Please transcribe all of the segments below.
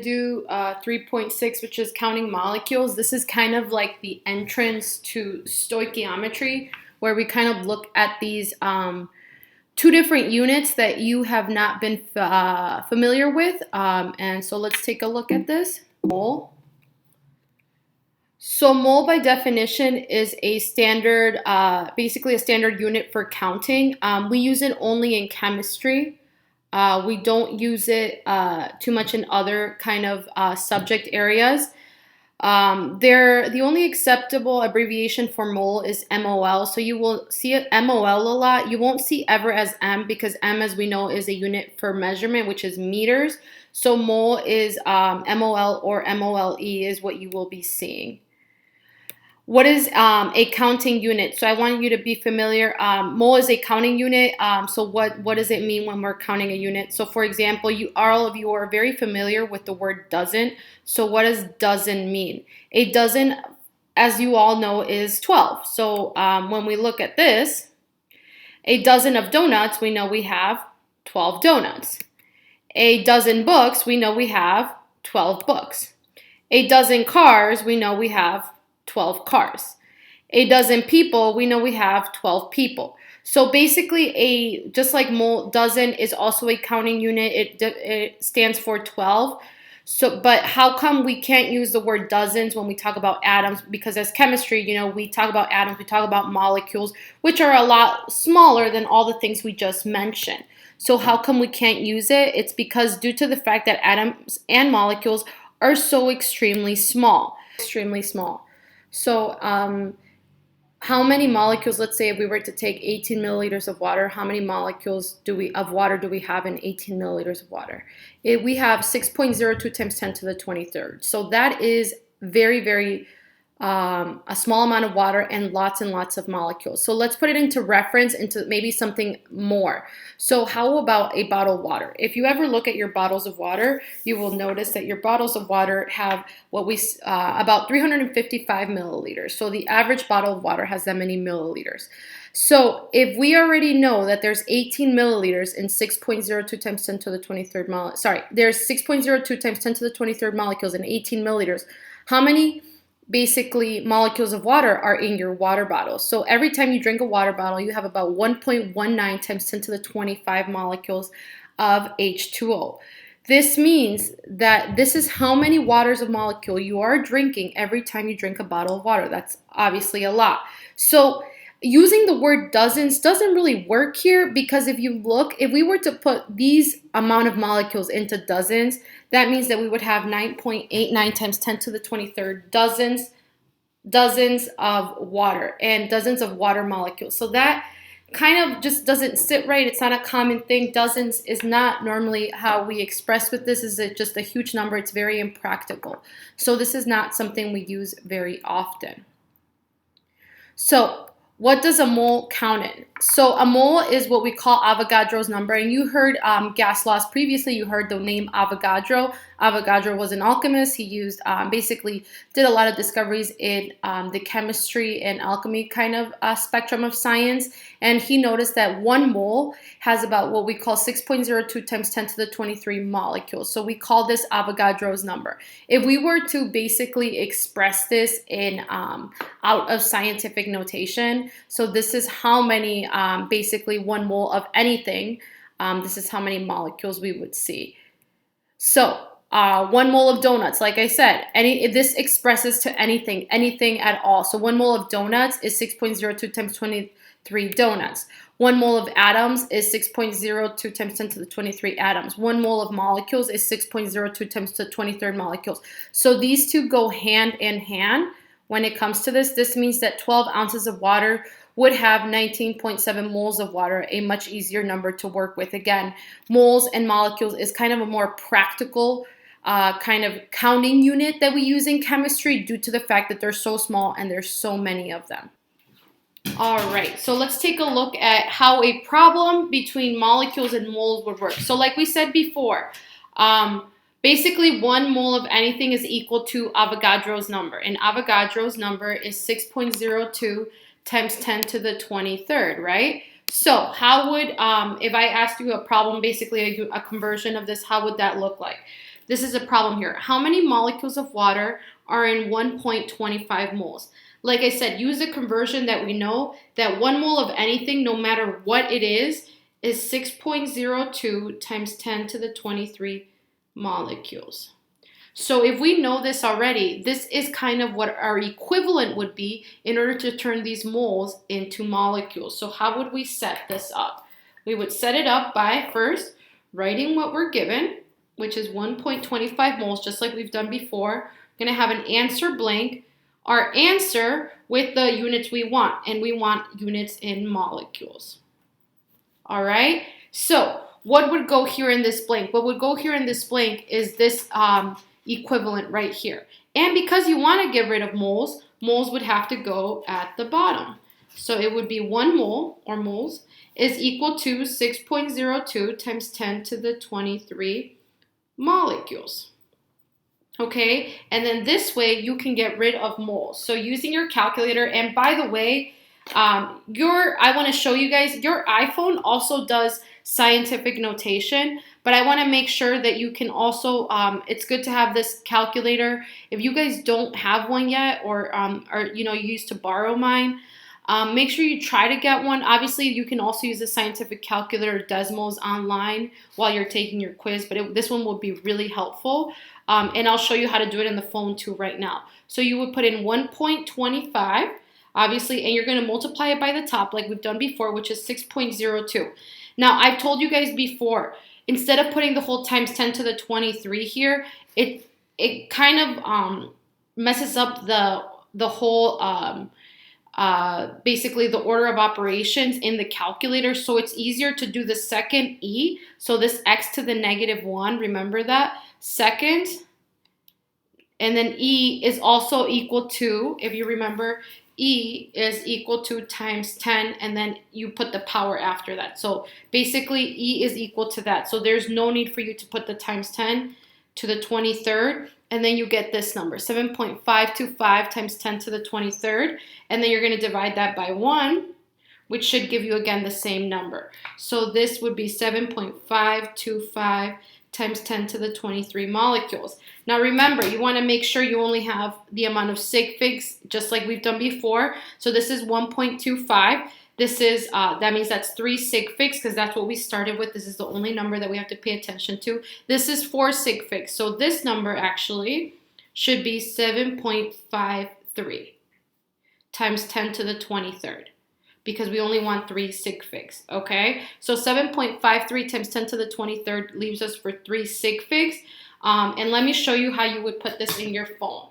Do 3.6, which is counting molecules. This is kind of like the entrance to stoichiometry, where we kind of look at these two different units that you have not been familiar with. And so let's take a look at this. Mole. So mole by definition is a standard, basically a standard unit for counting. We use it only in chemistry. We don't use it too much in other kind of subject areas. The only acceptable abbreviation for mole is MOL. So you will see it MOL a lot. You won't see ever as M, because M, as we know, is a unit for measurement, which is meters. So mole is MOL or MOLE is what you will be seeing. What is a counting unit? So I want you to be familiar. Mole is a counting unit. So what does it mean when we're counting a unit? So for example, all of you are very familiar with the word dozen. So what does dozen mean? A dozen, as you all know, is 12. So when we look at this, a dozen of donuts, we know we have 12 donuts. A dozen books, we know we have 12 books. A dozen cars, we know we have 12 cars. A dozen people, we know we have 12 people. So basically, just like mole, dozen is also a counting unit. It stands for 12. So, but how come we can't use the word dozens when we talk about atoms? Because as chemistry, we talk about atoms, we talk about molecules, which are a lot smaller than all the things we just mentioned. So how come we can't use it? It's because due to the fact that atoms and molecules are so extremely small. So how many molecules, let's say if we were to take 18 milliliters of water, how many molecules of water do we have in 18 milliliters of water? We have 6.02 times 10 to the 23rd. So that is very, very a small amount of water and lots of molecules. So let's put it into reference into maybe something more. So how about a bottle of water? If you ever look at your bottles of water, you will notice that your bottles of water have about 355 milliliters. So the average bottle of water has that many milliliters. So if we already know that there's 18 milliliters in 6.02 times 10 to the 23rd there's 6.02 times 10 to the 23rd molecules in 18 milliliters. How many basically molecules of water are in your water bottle? So every time you drink a water bottle, you have about 1.19 times 10 to the 25 molecules of H2O. This means that this is how many waters of molecule you are drinking every time you drink a bottle of water. That's obviously a lot. So using the word dozens doesn't really work here, because if we were to put these amount of molecules into dozens, that means that we would have 9.89 times 10 to the 23rd dozens of water and dozens of water molecules. So that kind of just doesn't sit right. It's not a common thing. Dozens is not normally how we express with this. Is it just a huge number? It's very impractical. So this is not something we use very often. So what does a mole count in? So a mole is what we call Avogadro's number. And you heard gas laws previously. You heard the name Avogadro. Avogadro was an alchemist. He used basically did a lot of discoveries in the chemistry and alchemy kind of spectrum of science. And he noticed that 1 mole has about what we call 6.02 times 10 to the 23 molecules. So we call this Avogadro's number. If we were to basically express this in out of scientific notation, so this is how many, basically 1 mole of anything, this is how many molecules we would see. So 1 mole of donuts, like I said, this expresses to anything at all. So 1 mole of donuts is 6.02 times 23 donuts. 1 mole of atoms is 6.02 times 10 to the 23 atoms. 1 mole of molecules is 6.02 times to the 23rd molecules. So these two go hand in hand when it comes to this. This means that 12 ounces of water would have 19.7 moles of water, a much easier number to work with. Again, moles and molecules is kind of a more practical kind of counting unit that we use in chemistry due to the fact that they're so small and there's so many of them. All right, so let's take a look at how a problem between molecules and moles would work. So like we said before, basically 1 mole of anything is equal to Avogadro's number. And Avogadro's number is 6.02 times 10 to the 23rd, right? So how would, if I asked you a problem, basically a conversion of this, how would that look like? this is a problem here. How many molecules of water are in 1.25 moles? Like I said, use a conversion that we know that 1 mole of anything, no matter what it is 6.02 times 10 to the 23 molecules. So if we know this already, this is kind of what our equivalent would be in order to turn these moles into molecules. So how would we set this up? We would set it up by first writing what we're given, which is 1.25 moles, just like we've done before. We're going to have an answer blank, our answer with the units we want, and we want units in molecules. All right, so what would go here in this blank? What would go here in this blank is this equivalent right here. And because you want to get rid of moles, moles would have to go at the bottom. So it would be 1 mole, or moles, is equal to 6.02 times 10 to the 23 molecules. Okay, and then this way you can get rid of moles. So using your calculator, and by the way, I want to show you guys, your iPhone also does scientific notation, but I want to make sure that you can also, it's good to have this calculator. If you guys don't have one yet, or you used to borrow mine, make sure you try to get one. Obviously, you can also use the scientific calculator Desmos online while you're taking your quiz, but this one will be really helpful. And I'll show you how to do it in the phone too right now. So you would put in 1.25, obviously, and you're going to multiply it by the top like we've done before, which is 6.02. Now, I've told you guys before, instead of putting the whole times 10 to the 23 here, it kind of messes up the whole basically the order of operations in the calculator. So it's easier to do the second e. So this x to the -1, remember that? Second, and then e is also equal to, if you remember, e is equal to times 10, and then you put the power after that. So basically e is equal to that. So there's no need for you to put the times 10 to the 23rd, and then you get this number, 7.525 times 10 to the 23rd, and then you're going to divide that by 1, which should give you again the same number. So this would be 7.525 times 10 to the 23 molecules. Now remember, you want to make sure you only have the amount of sig figs, just like we've done before. So this is 1.25. This is, that means that's 3 sig figs, because that's what we started with. This is the only number that we have to pay attention to. This is 4 sig figs. So this number actually should be 7.53 times 10 to the 23rd, because we only want 3 sig figs, okay? So 7.53 times 10 to the 23rd leaves us for 3 sig figs. And let me show you how you would put this in your phone.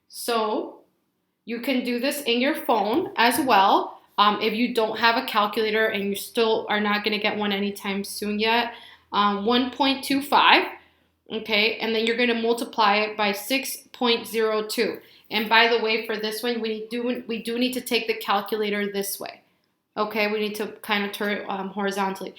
So you can do this in your phone as well. If you don't have a calculator and you still are not going to get one anytime soon yet, 1.25, okay? And then you're going to multiply it by 6.02. And by the way, for this one, we do need to take the calculator this way. Okay, we need to kind of turn it horizontally.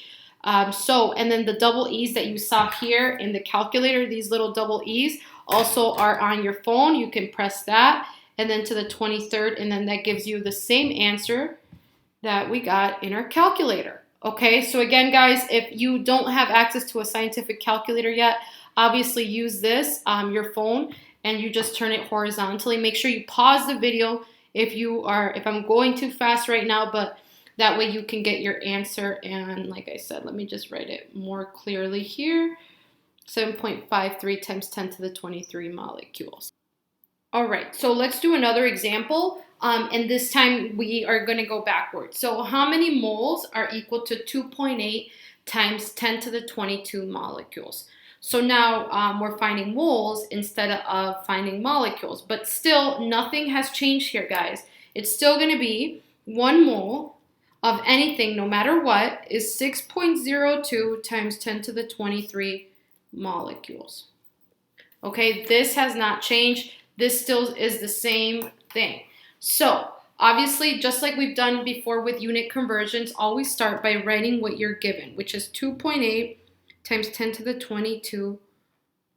And then the double E's that you saw here in the calculator, these little double E's also are on your phone. You can press that, and then to the 23rd, and then that gives you the same answer that we got in our calculator. Okay, so again, guys, if you don't have access to a scientific calculator yet, obviously use this, your phone, and you just turn it horizontally. Make sure you pause the video if I'm going too fast right now, but that way you can get your answer. And like I said, let me just write it more clearly here. 7.53 times 10 to the 23 molecules. All right, so let's do another example. And this time we are going to go backwards. So how many moles are equal to 2.8 times 10 to the 22 molecules? So now we're finding moles instead of finding molecules. But still, nothing has changed here, guys. It's still going to be 1 mole of anything, no matter what, is 6.02 times 10 to the 23 molecules. Okay, this has not changed. This still is the same thing. So obviously, just like we've done before with unit conversions, always start by writing what you're given, which is 2.8 times 10 to the 22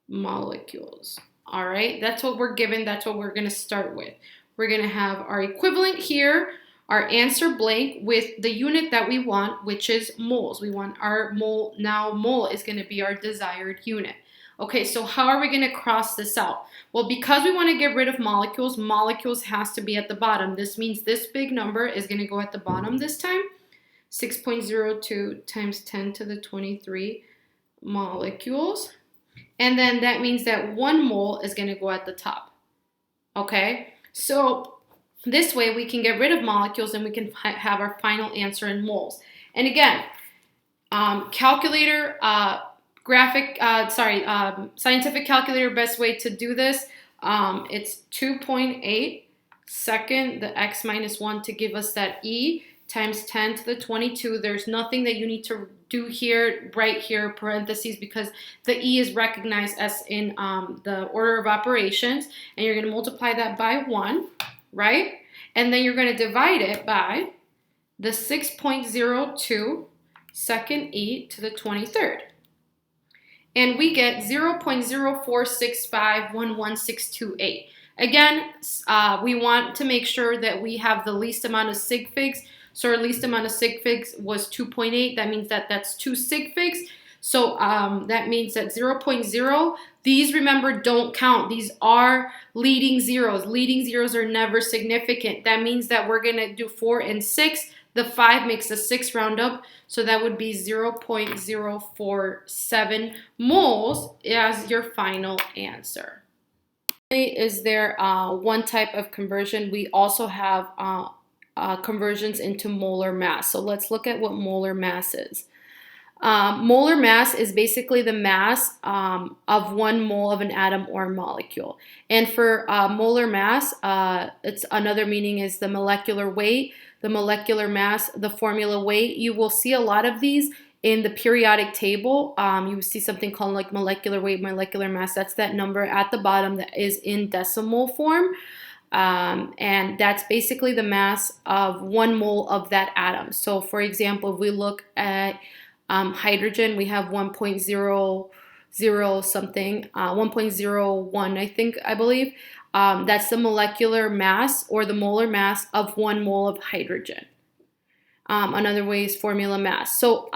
molecules. All right, that's what we're given. That's what we're going to start with. We're going to have our equivalent here, our answer blank with the unit that we want, which is moles. We want our mole. Now mole is going to be our desired unit. Okay, so how are we going to cross this out? Well, because we want to get rid of molecules, molecules has to be at the bottom. This means this big number is going to go at the bottom this time. 6.02 times 10 to the 23 molecules. And then that means that 1 mole is going to go at the top. Okay, so this way we can get rid of molecules and we can have our final answer in moles. And again, calculator, scientific calculator, best way to do this, it's 2.8 second, the x minus 1 to give us that e, times 10 to the 22. There's nothing that you need to do here, right here, parentheses, because the e is recognized as in the order of operations, and you're going to multiply that by 1, right? And then you're going to divide it by the 6.02 second e to the 23rd. And we get 0.046511628. Again, we want to make sure that we have the least amount of sig figs. So our least amount of sig figs was 2.8. That means that that's 2 sig figs. So that means that 0.0, these, remember, don't count. These are leading zeros. Leading zeros are never significant. That means that we're going to do 4 and 6. The 5 makes the 6 round up, so that would be 0.047 moles as your final answer. Is there one type of conversion? We also have conversions into molar mass. So let's look at what molar mass is. Molar mass is basically the mass of 1 mole of an atom or molecule. And for molar mass, it's another meaning is the molecular weight, the molecular mass, the formula weight. You will see a lot of these in the periodic table. You will see something called like molecular weight, molecular mass. That's that number at the bottom that is in decimal form. And that's basically the mass of 1 mole of that atom. So for example, if we look at hydrogen, we have 1.00 something, 1.01, I believe. That's the molecular mass or the molar mass of 1 mole of hydrogen. Another way is formula mass. So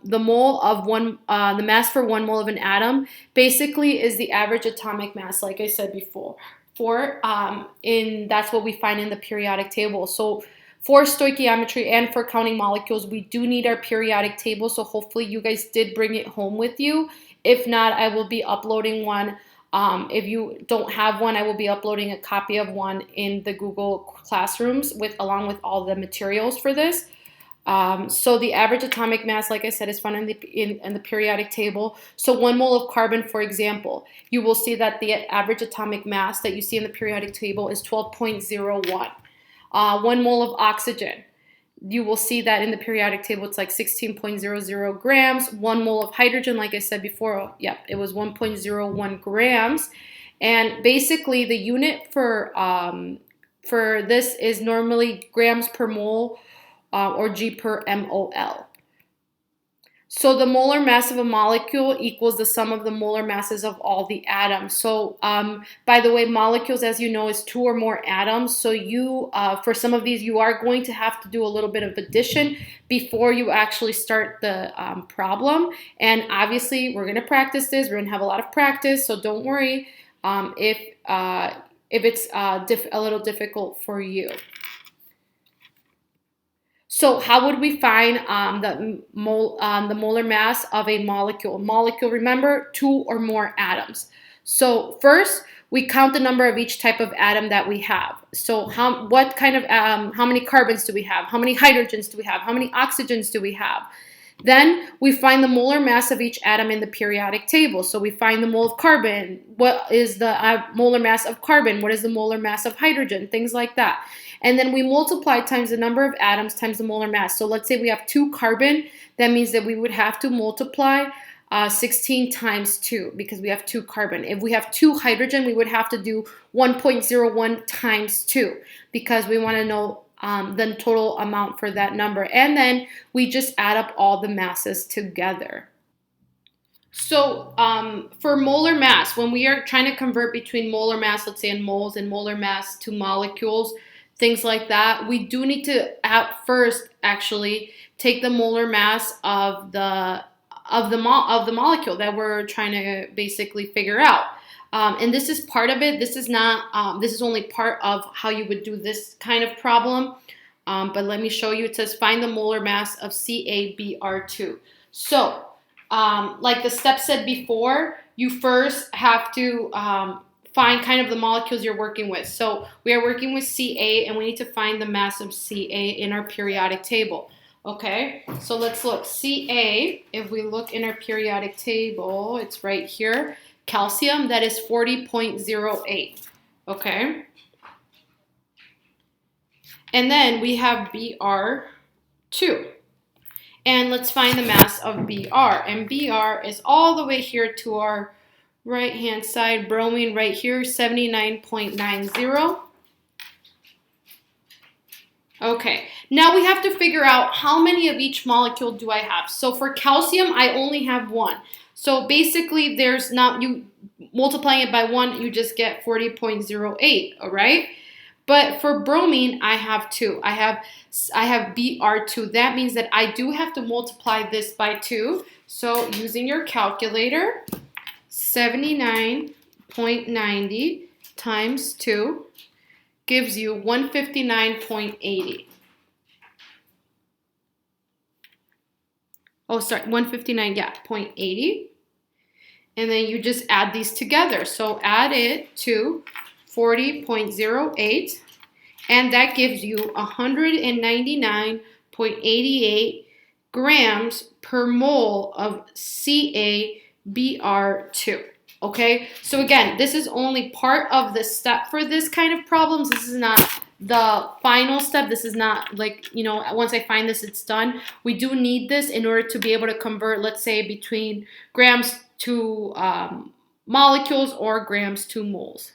the mole of the mass for 1 mole of an atom basically is the average atomic mass, like I said before. That's what we find in the periodic table. So for stoichiometry and for counting molecules, we do need our periodic table. So hopefully you guys did bring it home with you. If not, I will be uploading one. If you don't have one, I will be uploading a copy of one in the Google Classrooms along with all the materials for this. So the average atomic mass, like I said, is found in the periodic table. So 1 mole of carbon, for example, you will see that the average atomic mass that you see in the periodic table is 12.01. 1 mole of oxygen, you will see that in the periodic table it's like 16.00 grams. 1 mole of hydrogen, like I said before, it was 1.01 grams. And basically the unit for this is normally grams per mole or G per mol. So the molar mass of a molecule equals the sum of the molar masses of all the atoms. So by the way, molecules, as you know, is 2 or more atoms. So you, for some of these, you are going to have to do a little bit of addition before you actually start the problem. And obviously, we're going to practice this. We're going to have a lot of practice. So don't worry if it's a little difficult for you. So how would we find the molar mass of a molecule? Molecule, remember, 2 or more atoms. So first, we count the number of each type of atom that we have. So how many carbons do we have? How many hydrogens do we have? How many oxygens do we have? Then we find the molar mass of each atom in the periodic table. So we find the mole of carbon. What is the molar mass of carbon? What is the molar mass of hydrogen? Things like that. And then we multiply times the number of atoms times the molar mass. So let's say we have 2 carbon. That means that we would have to multiply 16 times 2 because we have 2 carbon. If we have 2 hydrogen, we would have to do 1.01 times 2 because we want to know the total amount for that number. And then we just add up all the masses together. So for molar mass, when we are trying to convert between molar mass, let's say in moles, and molar mass to molecules, things like that, we do need to at first actually take the molar mass of the of the molecule that we're trying to basically figure out. And this is part of it. This is not. This is only part of how you would do this kind of problem. But let me show you. It says find the molar mass of CaBr2. So, like the step said before, you first have to find kind of the molecules you're working with. So we are working with Ca, and we need to find the mass of Ca in our periodic table. Okay, so let's look. Ca, if we look in our periodic table, it's right here. Calcium, that is 40.08. Okay. And then we have Br2. And let's find the mass of Br. And Br is all the way here to our right-hand side. Bromine right here, 79.90. Okay, now we have to figure out how many of each molecule do I have. So for calcium, I only have one. So basically, there's not, you multiplying it by 1, you just get 40.08, all right? But for bromine, I have 2. I have Br2. That means that I do have to multiply this by 2. So using your calculator, 79.90 times 2 gives you 159.80. Oh, sorry, 159, yeah, 0.80. And then you just add these together. So add it to 40.08, and that gives you 199.88 grams per mole of CaBr2. Okay, so again, this is only part of the step for this kind of problems. This is not the final step. This is not like, you know, once I find this, it's done. We do need this in order to be able to convert, let's say, between grams to molecules or grams to moles.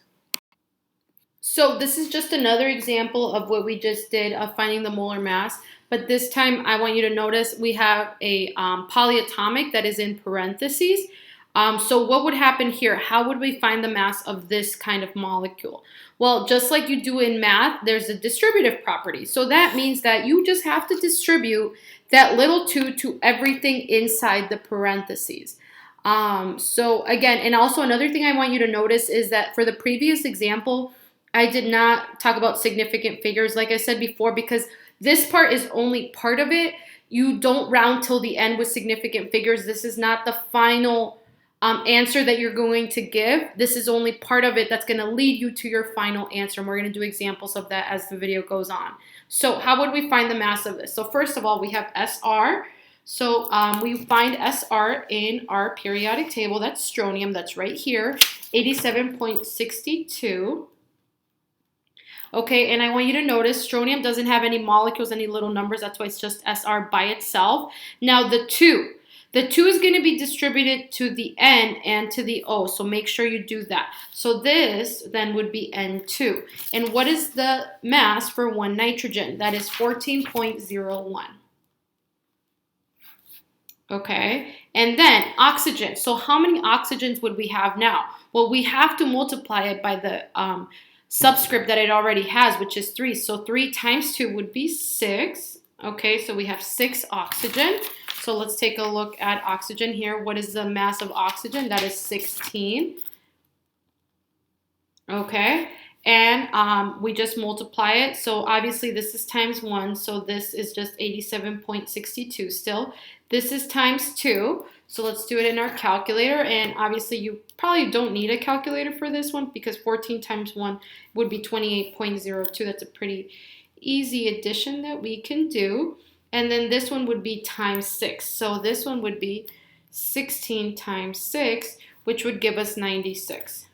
So this is just another example of what we just did of finding the molar mass. But this time I want you to notice we have a polyatomic that is in parentheses. So what would happen here? How would we find the mass of this kind of molecule? Well, just like you do in math, there's a distributive property. So that means that you just have to distribute that little 2 to everything inside the parentheses. So again, and also another thing I want you to notice is that for the previous example, I did not talk about significant figures, like I said before, because this part is only part of it. You don't round till the end with significant figures. This is not the final answer that you're going to give. This is only part of it that's going to lead you to your final answer. And we're going to do examples of that as the video goes on. So how would we find the mass of this? So first of all, we have SR. So we find SR in our periodic table. That's strontium. That's right here, 87.62. Okay, and I want you to notice strontium doesn't have any molecules, any little numbers. That's why it's just SR by itself. Now the 2 is going to be distributed to the N and to the O, so make sure you do that. So this then would be N2. And what is the mass for 1 nitrogen? That is 14.01. Okay, and then oxygen. So how many oxygens would we have now? Well, we have to multiply it by the subscript that it already has, which is 3. So 3 times 2 would be 6. Okay, so we have 6 oxygen. So let's take a look at oxygen here. What is the mass of oxygen? That is 16. Okay, and we just multiply it. So obviously this is times 1, so this is just 87.62 still. This is times 2, so let's do it in our calculator. And obviously you probably don't need a calculator for this one because 14 times 1 would be 28.02. That's a pretty easy addition that we can do. And then this one would be times 6. So this one would be 16 times 6, which would give us 96.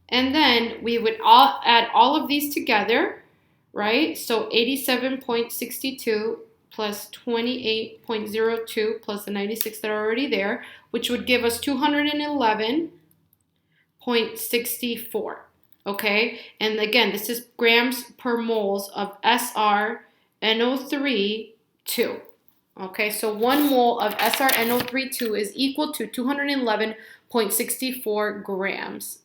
And then we would add all of these together, right? So 87.62 plus 28.02 plus the 96 that are already there, which would give us 211.64. Okay? And again, this is grams per moles of SrNO3 2. Okay, so 1 mole of SrNO3 is equal to 211.64 grams.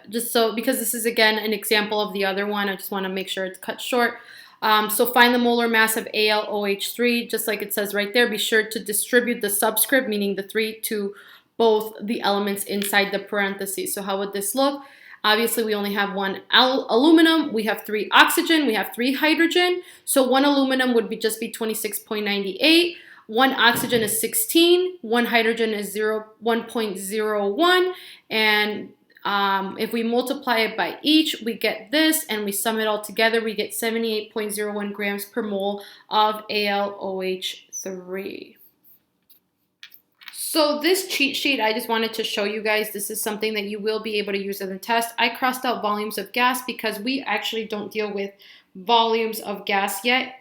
Just so, because this is again an example of the other one, I just want to make sure it's cut short. So find the molar mass of AlOH3, just like it says right there. Be sure to distribute the subscript, meaning the 3, to both the elements inside the parentheses. So how would this look? Obviously, we only have one aluminum, we have 3 oxygen, we have 3 hydrogen. So one aluminum would just be 26.98. One oxygen is 16, one hydrogen is 1.01, and if we multiply it by each, we get this, and we sum it all together, we get 78.01 grams per mole of AlOH3. So this cheat sheet, I just wanted to show you guys, this is something that you will be able to use in the test. I crossed out volumes of gas because we actually don't deal with volumes of gas yet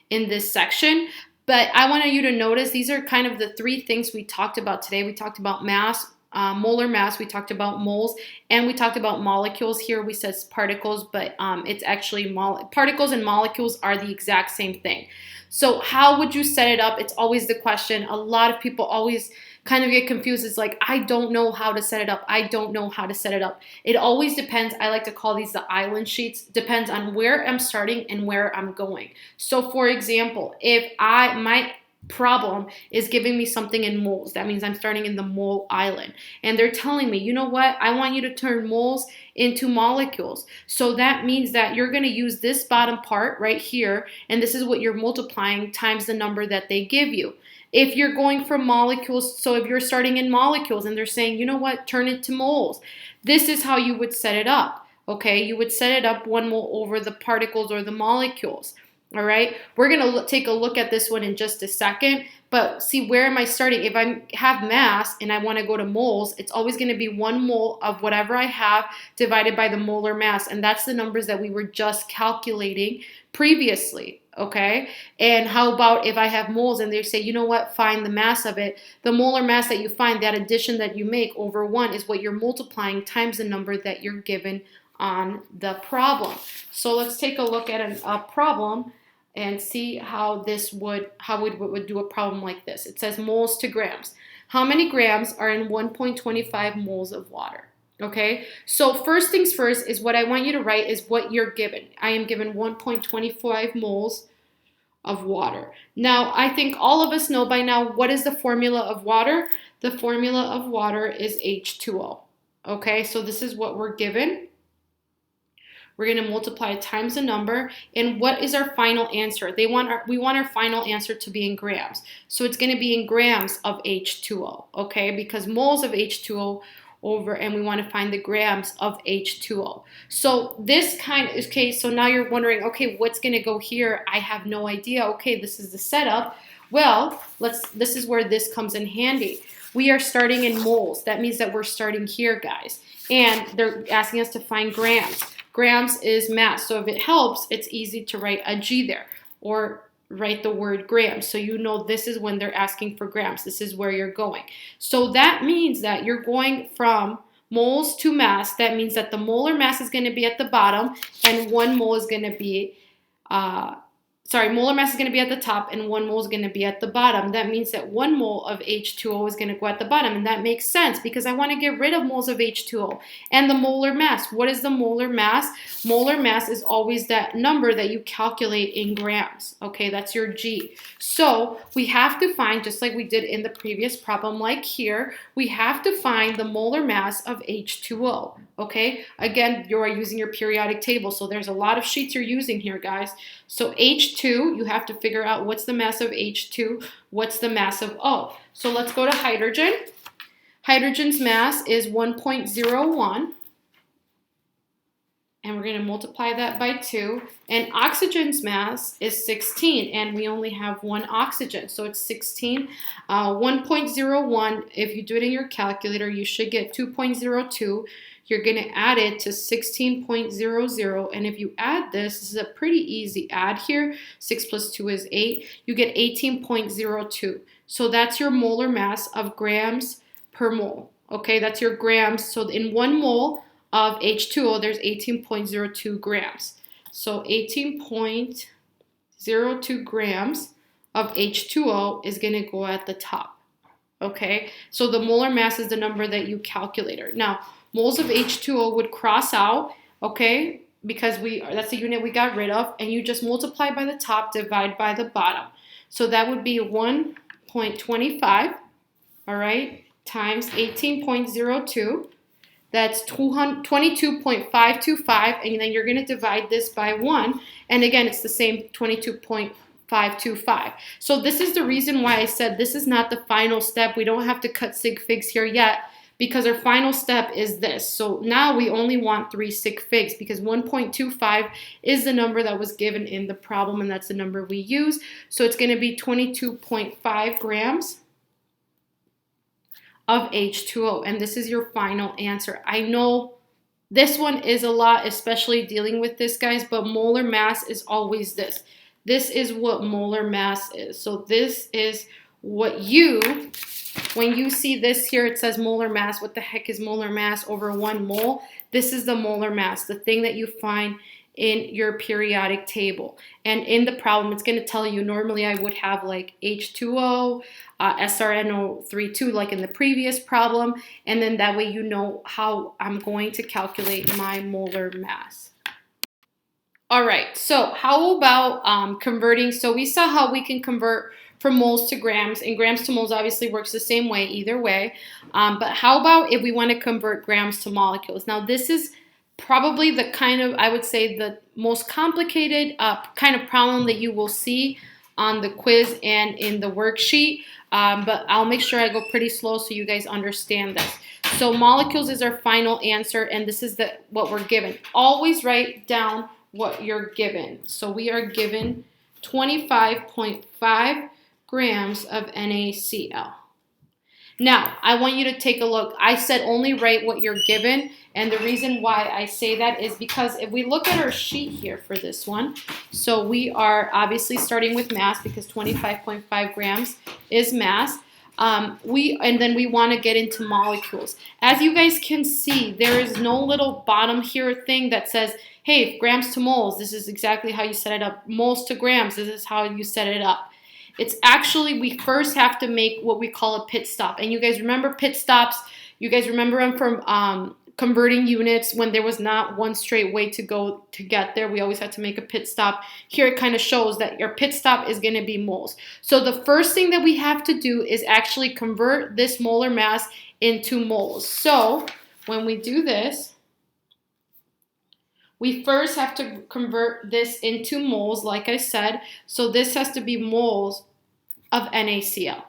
in this section. But I want you to notice these are kind of the 3 things we talked about today. We talked about mass, molar mass, we talked about moles, and we talked about molecules. Here we said particles, but it's actually particles and molecules are the exact same thing. So how would you set it up? It's always the question. A lot of people always kind of get confused. It's like, I don't know how to set it up. I don't know how to set it up. It always depends. I like to call these the island sheets. Depends on where I'm starting and where I'm going. So for example, if my problem is giving me something in moles, that means I'm starting in the mole island, and they're telling me, you know what, I want you to turn moles into molecules. So that means that you're going to use this bottom part right here, and this is what you're multiplying times the number that they give you. If you're going from molecules, so if you're starting in molecules and they're saying, you know what, turn it to moles, this is how you would set it up. Okay, you would set it up 1 mole over the particles or the molecules. All right, we're going to take a look at this one in just a second, but see, where am I starting? If I have mass and I want to go to moles, it's always going to be 1 mole of whatever I have divided by the molar mass, and that's the numbers that we were just calculating previously, okay? And how about if I have moles and they say, you know what, find the mass of it, the molar mass that you find, that addition that you make over 1 is what you're multiplying times the number that you're given on the problem. So let's take a look at a problem and see how we would do a problem like this. It says moles to grams. How many grams are in 1.25 moles of water? Okay, so first things first is what I want you to write is what you're given. I am given 1.25 moles of water. Now, I think all of us know by now, what is the formula of water? The formula of water is H2O. Okay, so this is what we're given. We're going to multiply it times the number. And what is our final answer? We want our final answer to be in grams. So it's going to be in grams of H2O, okay? Because moles of H2O and we want to find the grams of H2O. So this okay, so now you're wondering, okay, what's going to go here? I have no idea. Okay, this is the setup. Well, this is where this comes in handy. We are starting in moles. That means that we're starting here, guys. And they're asking us to find grams. Grams is mass, so if it helps, it's easy to write a G there or write the word grams. So you know this is when they're asking for grams. This is where you're going. So that means that you're going from moles to mass. That means that the molar mass is going to be at the bottom and 1 mole is going to be, molar mass is going to be at the top and 1 mole is going to be at the bottom. That means that 1 mole of H2O is going to go at the bottom, and that makes sense because I want to get rid of moles of H2O. And the molar mass, what is the molar mass? Molar mass is always that number that you calculate in grams. Okay, that's your G. So we have to find, just like we did in the previous problem, like here, we have to find the molar mass of H2O. Okay, again, you are using your periodic table, so there's a lot of sheets you're using here, guys. So H2, you have to figure out what's the mass of H2, what's the mass of O. So let's go to hydrogen. Hydrogen's mass is 1.01, and we're going to multiply that by 2. And oxygen's mass is 16, and we only have 1 oxygen, so it's 16. 1.01, if you do it in your calculator, you should get 2.02. You're going to add it to 16.00, and if you add this is a pretty easy add here. 6 plus 2 is 8. You get 18.02. So that's your molar mass of grams per mole. Okay, that's your grams. So in 1 mole of H2O, there's 18.02 grams. So 18.02 grams of H2O is going to go at the top. Okay, so the molar mass is the number that you calculated. Now, moles of H2O would cross out, okay? because that's the unit we got rid of, and you just multiply by the top, divide by the bottom. So that would be 1.25, all right, times 18.02. That's 22.525, and then you're going to divide this by 1. And again, it's the same 22.525. So this is the reason why I said this is not the final step. We don't have to cut sig figs here yet, because our final step is this. So now we only want 3 sig figs, because 1.25 is the number that was given in the problem, and that's the number we use. So it's going to be 22.5 grams of H2O, and this is your final answer. I know this one is a lot, especially dealing with this, guys, but molar mass is always this. This is what molar mass is. So this is what when you see this here, it says molar mass. What the heck is molar mass over 1 mole? This is the molar mass, the thing that you find in your periodic table. And in the problem, it's going to tell you, normally I would have like H2O, SRNO32, like in the previous problem. And then that way you know how I'm going to calculate my molar mass. All right, so how about converting? So we saw how we can convert from moles to grams, and grams to moles obviously works the same way either way. But how about if we want to convert grams to molecules? Now this is probably the kind of, I would say, the most complicated kind of problem that you will see on the quiz and in the worksheet. But I'll make sure I go pretty slow so you guys understand this. So molecules is our final answer, and this is what we're given. Always write down what you're given. So we are given 25.5 grams of NaCl. Now, I want you to take a look. I said only write what you're given, and the reason why I say that is because if we look at our sheet here for this one, so we are obviously starting with mass because 25.5 grams is mass. And then we want to get into molecules. As you guys can see, there is no little bottom here thing that says, hey, grams to moles, this is exactly how you set it up. Moles to grams, this is how you set it up. It's actually, we first have to make what we call a pit stop. And you guys remember pit stops? You guys remember them from converting units when there was not one straight way to go to get there. We always had to make a pit stop. Here it kind of shows that your pit stop is going to be moles. So the first thing that we have to do is actually convert this molar mass into moles. So when we do this, we first have to convert this into moles, like I said. So this has to be moles of NaCl.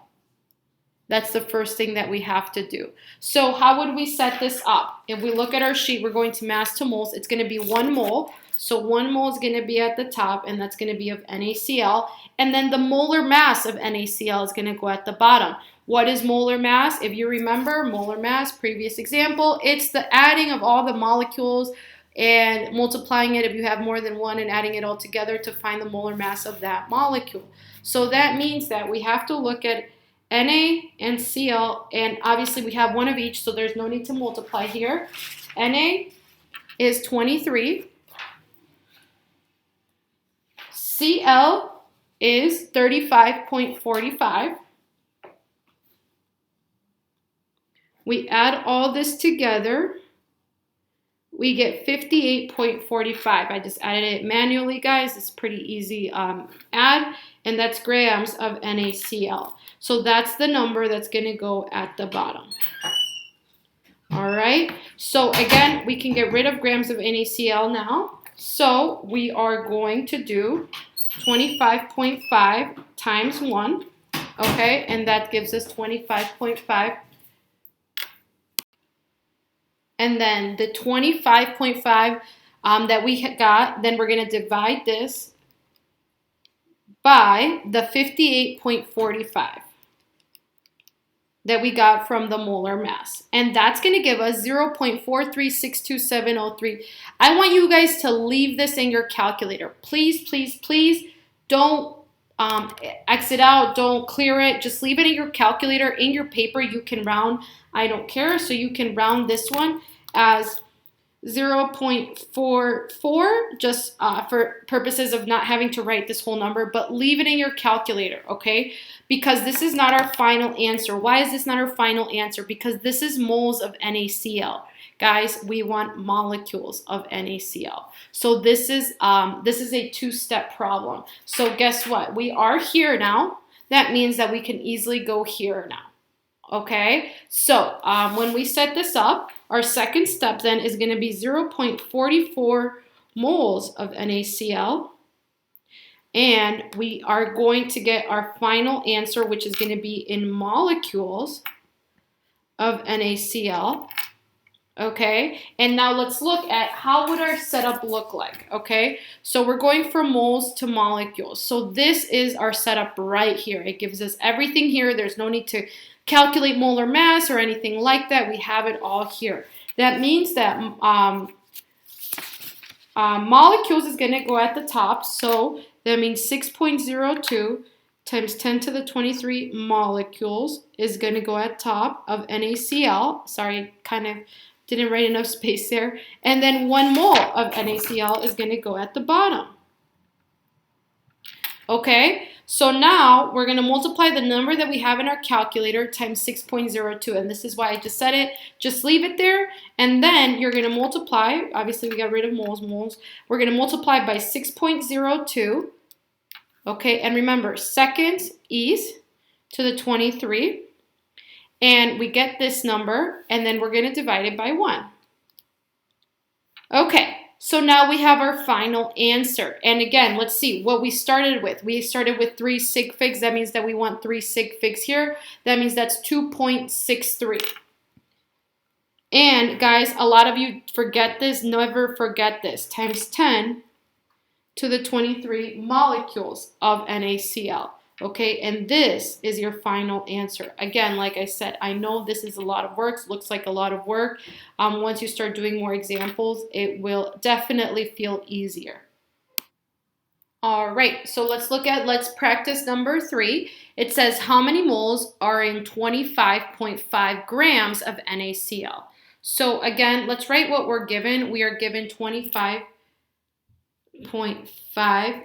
That's the first thing that we have to do. So how would we set this up? If we look at our sheet, we're going to mass to moles. It's going to be 1 mole. So 1 mole is going to be at the top, and that's going to be of NaCl. And then the molar mass of NaCl is going to go at the bottom. What is molar mass? If you remember, molar mass, previous example, it's the adding of all the molecules and multiplying it if you have more than one and adding it all together to find the molar mass of that molecule. So that means that we have to look at Na and Cl, and obviously we have one of each, so there's no need to multiply here. Na is 23. Cl is 35.45. We add all this together. We get 58.45. I just added it manually, guys. It's pretty easy add, and that's grams of NaCl. So that's the number that's going to go at the bottom. All right. So again, we can get rid of grams of NaCl now. So we are going to do 25.5 times 1. Okay, and that gives us 25.5. And then the 25.5 that we got, then we're going to divide this by the 58.45 that we got from the molar mass. And that's going to give us 0.4362703. I want you guys to leave this in your calculator. Please, please, please don't exit out. Don't clear it. Just leave it in your calculator. In your paper, you can round. I don't care. So you can round this one as 0.44 just for purposes of not having to write this whole number, but leave it in your calculator, okay? Because this is not our final answer. Why is this not our final answer? Because this is moles of NaCl. Guys, we want molecules of NaCl. So this is a two-step problem. So guess what? We are here now. That means that we can easily go here now. Okay, so when we set this up, our second step then is going to be 0.44 moles of NaCl. And we are going to get our final answer, which is going to be in molecules of NaCl. Okay, and now let's look at how would our setup look like. Okay, so we're going from moles to molecules. So this is our setup right here. It gives us everything here. There's no need to calculate molar mass or anything like that. We have it all here. That means that molecules is going to go at the top. So that means 6.02 times 10 to the 23 molecules is going to go at top of NaCl. Sorry, kind of didn't write enough space there. And then 1 mole of NaCl is going to go at the bottom. Okay, so now we're going to multiply the number that we have in our calculator times 6.02. And this is why I just said it. Just leave it there. And then you're going to multiply. Obviously, we got rid of moles. We're going to multiply by 6.02. Okay, and remember, seconds is to the 23. And we get this number, and then we're going to divide it by 1. Okay, so now we have our final answer. And again, let's see what we started with. We started with 3 sig figs. That means that we want 3 sig figs here. That means that's 2.63. And guys, a lot of you forget this. Never forget this. Times 10 to the 23 molecules of NaCl. Okay, and this is your final answer. Again, like I said, I know this is a lot of work. Looks like a lot of work. Once you start doing more examples, it will definitely feel easier. All right, so let's practice number 3. It says, how many moles are in 25.5 grams of NaCl? So again, let's write what we're given. We are given 25.5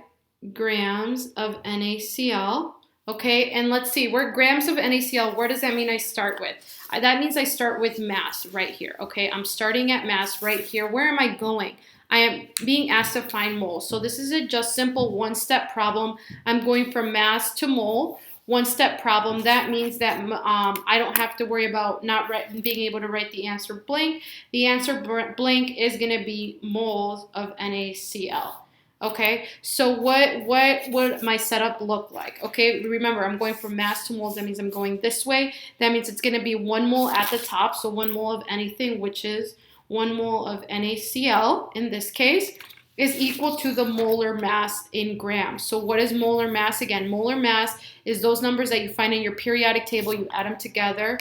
grams of NaCl. Okay, and let's see, where grams of NaCl, where does that mean I start with? That means I start with mass right here. Okay, I'm starting at mass right here. Where am I going? I am being asked to find moles. So this is a just simple one-step problem. I'm going from mass to mole. One-step problem. That means that I don't have to worry about not being able to write the answer blank. The answer blank is going to be moles of NaCl. Okay, so what would my setup look like? Okay, remember, I'm going from mass to moles. That means I'm going this way. That means it's going to be 1 mole at the top. So 1 mole of anything, which is 1 mole of NaCl in this case, is equal to the molar mass in grams. So what is molar mass? Again, molar mass is those numbers that you find in your periodic table. You add them together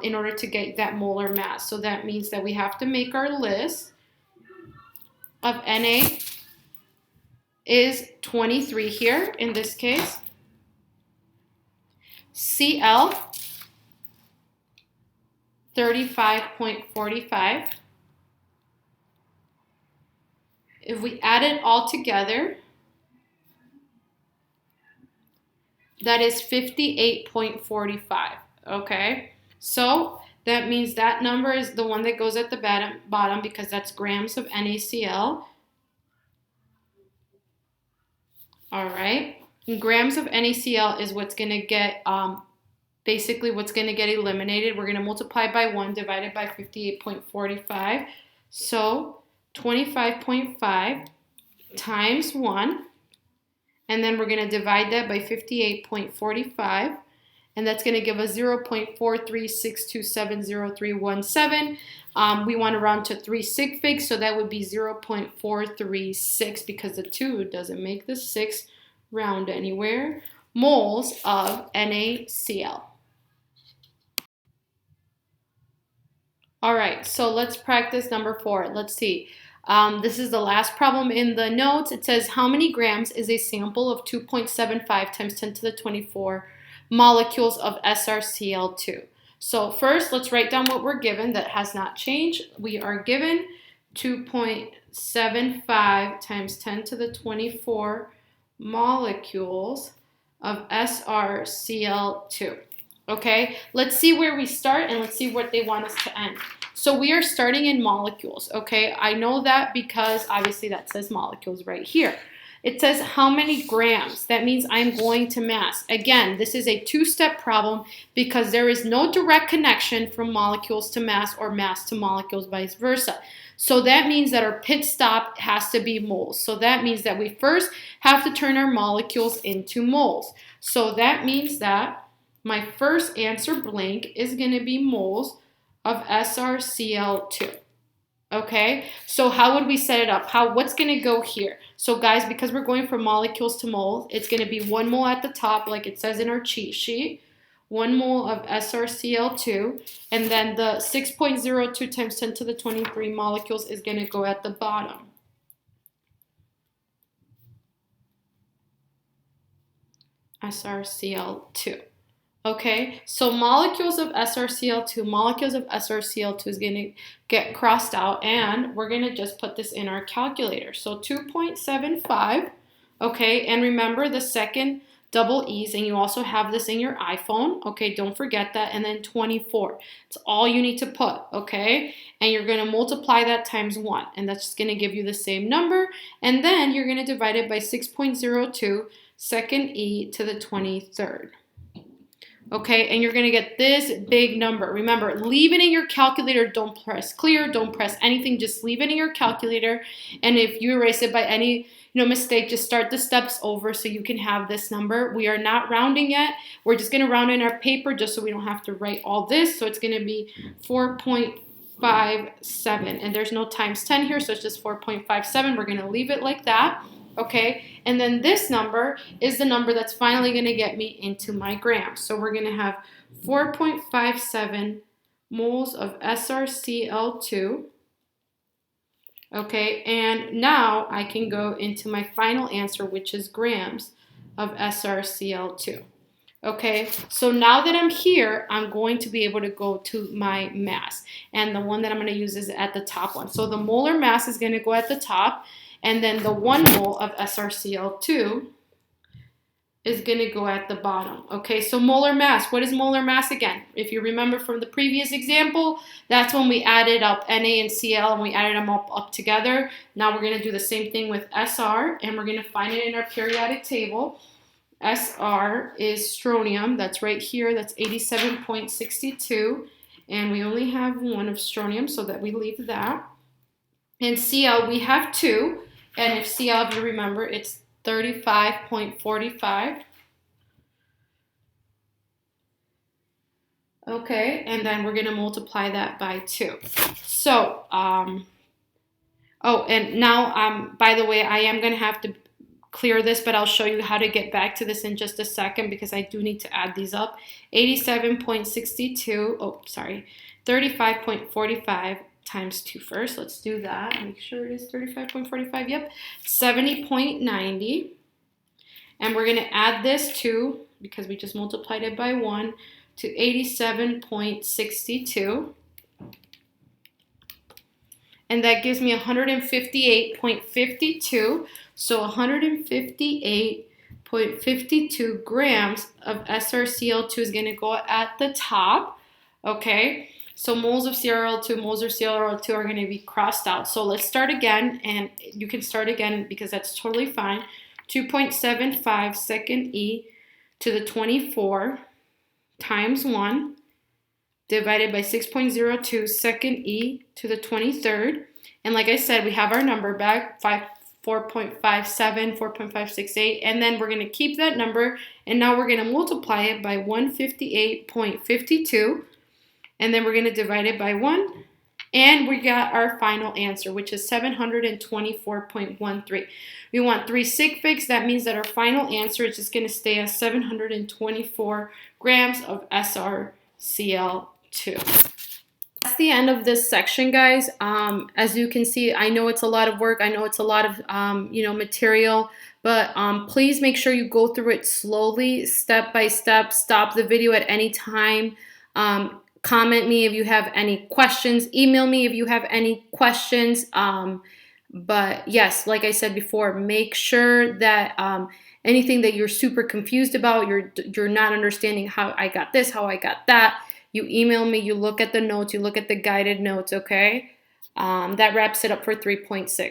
in order to get that molar mass. So that means that we have to make our list of Na is 23 here in this case. Cl, 35.45. If we add it all together, that is 58.45. Okay, so that means that number is the one that goes at the bottom because that's grams of NaCl. All right, and grams of NaCl is what's going to get, basically what's going to get eliminated. We're going to multiply by 1 divided by 58.45. So 25.5 times 1. And then we're going to divide that by 58.45. And that's going to give us 0.436270317. We want to round to 3 sig figs, so that would be 0.436 because the 2 doesn't make the 6 round anywhere. Moles of NaCl. All right, so let's practice number 4. Let's see. This is the last problem in the notes. It says, how many grams is a sample of 2.75 times 10 to the 24 molecules of SrCl2? So first, let's write down what we're given. That has not changed. We are given 2.75 times 10 to the 24 molecules of SrCl2. Okay, let's see where we start and let's see what they want us to end. So we are starting in molecules, okay? I know that because obviously that says molecules right here. It says how many grams. That means I'm going to mass. Again, this is a two-step problem because there is no direct connection from molecules to mass or mass to molecules, vice versa. So that means that our pit stop has to be moles. So that means that we first have to turn our molecules into moles. So that means that my first answer blank is going to be moles of SrCl2. Okay, so how would we set it up? What's going to go here? So guys, because we're going from molecules to moles, it's going to be 1 mole at the top like it says in our cheat sheet, 1 mole of SrCl2, and then the 6.02 times 10 to the 23 molecules is going to go at the bottom. SrCl2. Okay, so molecules of SrCl2 is going to get crossed out, and we're going to just put this in our calculator. So 2.75, okay, and remember the second double E's, and you also have this in your iPhone, okay, don't forget that, and then 24. It's all you need to put, okay, and you're going to multiply that times 1, and that's just going to give you the same number, and then you're going to divide it by 6.02 second E to the 23rd. Okay, and you're going to get this big number. Remember, leave it in your calculator. Don't press clear. Don't press anything. Just leave it in your calculator. And if you erase it by any mistake, just start the steps over so you can have this number. We are not rounding yet. We're just going to round in our paper just so we don't have to write all this. So it's going to be 4.57. And there's no times 10 here, so it's just 4.57. We're going to leave it like that. Okay, and then this number is the number that's finally going to get me into my grams. So we're going to have 4.57 moles of SrCl2. Okay, and now I can go into my final answer, which is grams of SrCl2. Okay, so now that I'm here, I'm going to be able to go to my mass. And the one that I'm going to use is at the top one. So the molar mass is going to go at the top. And then the 1 mole of SrCl2 is going to go at the bottom. Okay, so molar mass. What is molar mass again? If you remember from the previous example, that's when we added up Na and Cl and we added them up together. Now we're going to do the same thing with Sr, and we're going to find it in our periodic table. Sr is strontium. That's right here. That's 87.62. And we only have 1 of strontium, so that we leave that. And Cl, we have 2. And if Cl, if you remember, it's 35.45. Okay, and then we're going to multiply that by 2. So, oh, and now, by the way, I am going to have to clear this, but I'll show you how to get back to this in just a second because I do need to add these up. 87.62, oh, sorry, 35.45. Times 2 first. Let's do that. Make sure it is 35.45. Yep. 70.90. And we're going to add this to, because we just multiplied it by 1, to 87.62. And that gives me 158.52. So 158.52 grams of SrCl2 is going to go at the top. Okay. So moles of CrL2 are going to be crossed out. So let's start again, and you can start again because that's totally fine. 2.75 second E to the 24 times 1 divided by 6.02 second E to the 23rd. And like I said, we have our number back, 4.57, 4.568, and then we're going to keep that number, and now we're going to multiply it by 158.52. And then we're going to divide it by 1. And we got our final answer, which is 724.13. We want 3 sig figs. That means that our final answer is just going to stay as 724 grams of SrCl2. That's the end of this section, guys. As you can see, I know it's a lot of work. I know it's a lot of, material. But please make sure you go through it slowly, step by step. Stop the video at any time. Comment me if you have any questions. Email me if you have any questions. But yes, like I said before, make sure that anything that you're super confused about, you're not understanding how I got this, how I got that, you email me, you look at the notes, you look at the guided notes, okay? That wraps it up for 3.6.